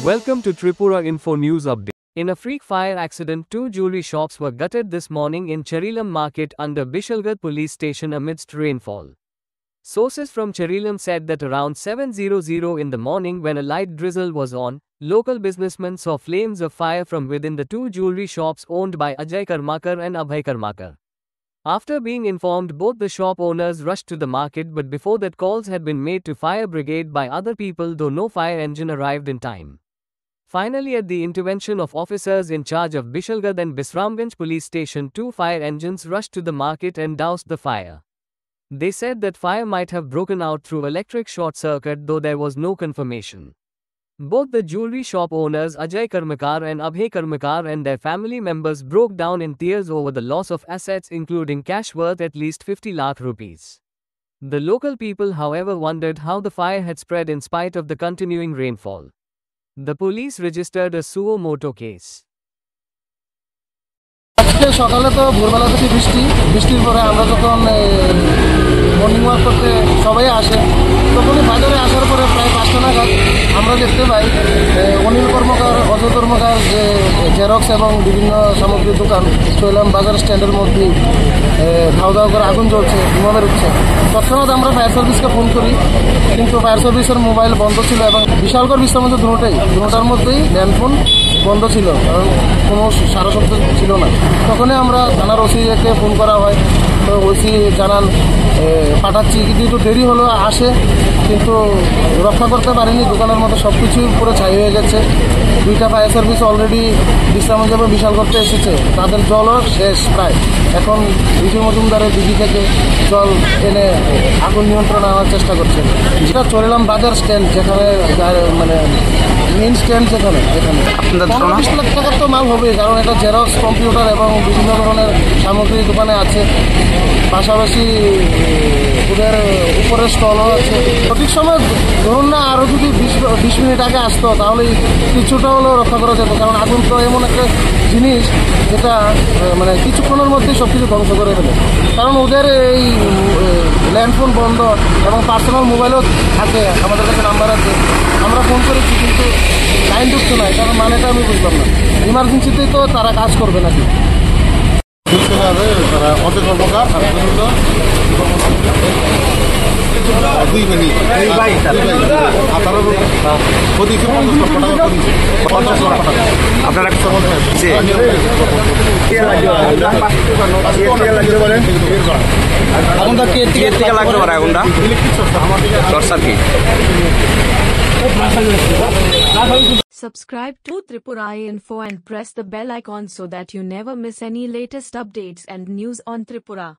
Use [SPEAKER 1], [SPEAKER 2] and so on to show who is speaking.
[SPEAKER 1] Welcome to Tripura Info News Update. In a freak fire accident, two jewelry shops were gutted this morning in Cherilam Market under Bishalgarh police station amidst rainfall. Sources from Cherilam said that around 7:00 in the morning, when a light drizzle was on, local businessmen saw flames of fire from within the two jewelry shops owned by Ajay Karmakar and Abhay Karmakar. After being informed, both the shop owners rushed to the market, but before that calls had been made to fire brigade by other people, though no fire engine arrived in time. Finally, at the intervention of officers in charge of Bishalgarh and Bisramganj police station, two fire engines rushed to the market and doused the fire. They said that fire might have broken out through electric short circuit, though there was no confirmation. Both the jewelry shop owners Ajay Karmakar and Abhay Karmakar and their family members broke down in tears over the loss of assets, including cash worth at least 50 lakh rupees. The local people, however, wondered how the fire had spread in spite of the continuing rainfall. The police registered a suo moto case.
[SPEAKER 2] আজকে সকালে তো ভোরবেলা থেকে বৃষ্টির পরে আমরা যখন morning walk করতে সবাই আসে, তখনই বাজারে আসার পরে প্রায় 5টা নাগাদ আমরা দেখতে পাই অনিল কর্মকার, অজয় কর্মকার যে জেরক্স এবং বিভিন্ন সামগ্রীর দোকান চৈলাম বাজার স্ট্যান্ডের মধ্যে ধাও ধাও করে আগুন জ্বলছে, ধোঁয়া বেরোচ্ছে। তৎক্ষণাৎ আমরা ফায়ার সার্ভিসকে ফোন করি, কিন্তু ফায়ার সার্ভিসের মোবাইল বন্ধ ছিল এবং বিশালগড় বিশ্রামগঞ্জ দুটোটার মধ্যেই ল্যান্ডফোন বন্ধ ছিল, কারণ কোনো সারা শব্দ ছিল না। তখনই আমরা থানার ওসিকে ফোন করা হয়, তো ওসি জানান পাঠাচ্ছি, কিন্তু একটু দেরি হলো, আসে কিন্তু রক্ষা করতে পারেনি। দোকানের মতো সব কিছুই পুরো ছাই হয়ে গেছে। দুইটা ফায়ার সার্ভিস অলরেডি বিশ্রামগঞ্জ এবং বিশালগড়তে এসেছে, তাদের জলও শেষ প্রায়। এখন বিজয় মজুমদারের দিদি থেকে জল এনে আগুন নিয়ন্ত্রণে আনার চেষ্টা করছেন। যেটা চরিলাম বাজার স্ট্যান্ড, যেখানে মানে মেইন স্ট্যান্ড, যেখানে 15-20 লাখ টাকার তো মাল হবে, কারণ এটা জেরক্স, কম্পিউটার এবং বিভিন্ন ধরনের সামগ্রী দোকানে আছে। পাশাপাশি ওদের উপরের স্টলও আছে। সঠিক সময় ধরুন না, আরও যদি 20 মিনিট আগে আসতো তাহলে কিছুটা হলেও রক্ষা করা যেত, কারণ আগুন তো এমন একটা জিনিস যেটা মানে কিছুক্ষণের মধ্যেই সব কিছু ধ্বংস করে ফেলে। কারণ ওদের এই ল্যান্ডফোন বন্ধ এবং পার্সোনাল মোবাইলও থাকে, আমাদের কাছে নাম্বার আছে, আমরা ফোন করেছি কিন্তু লাইন ঢুকছে না। এটার মানেটা আমি বুঝলাম না। ইমার্জেন্সিতেই তো তারা কাজ করবে নাকি? অজয় কর্মকার আগুনটা কে থেকে লাগতে পারে? আগুনটা short circuit.
[SPEAKER 3] Subscribe to Tripura Info and press the bell icon so that you never miss any latest updates and news on Tripura.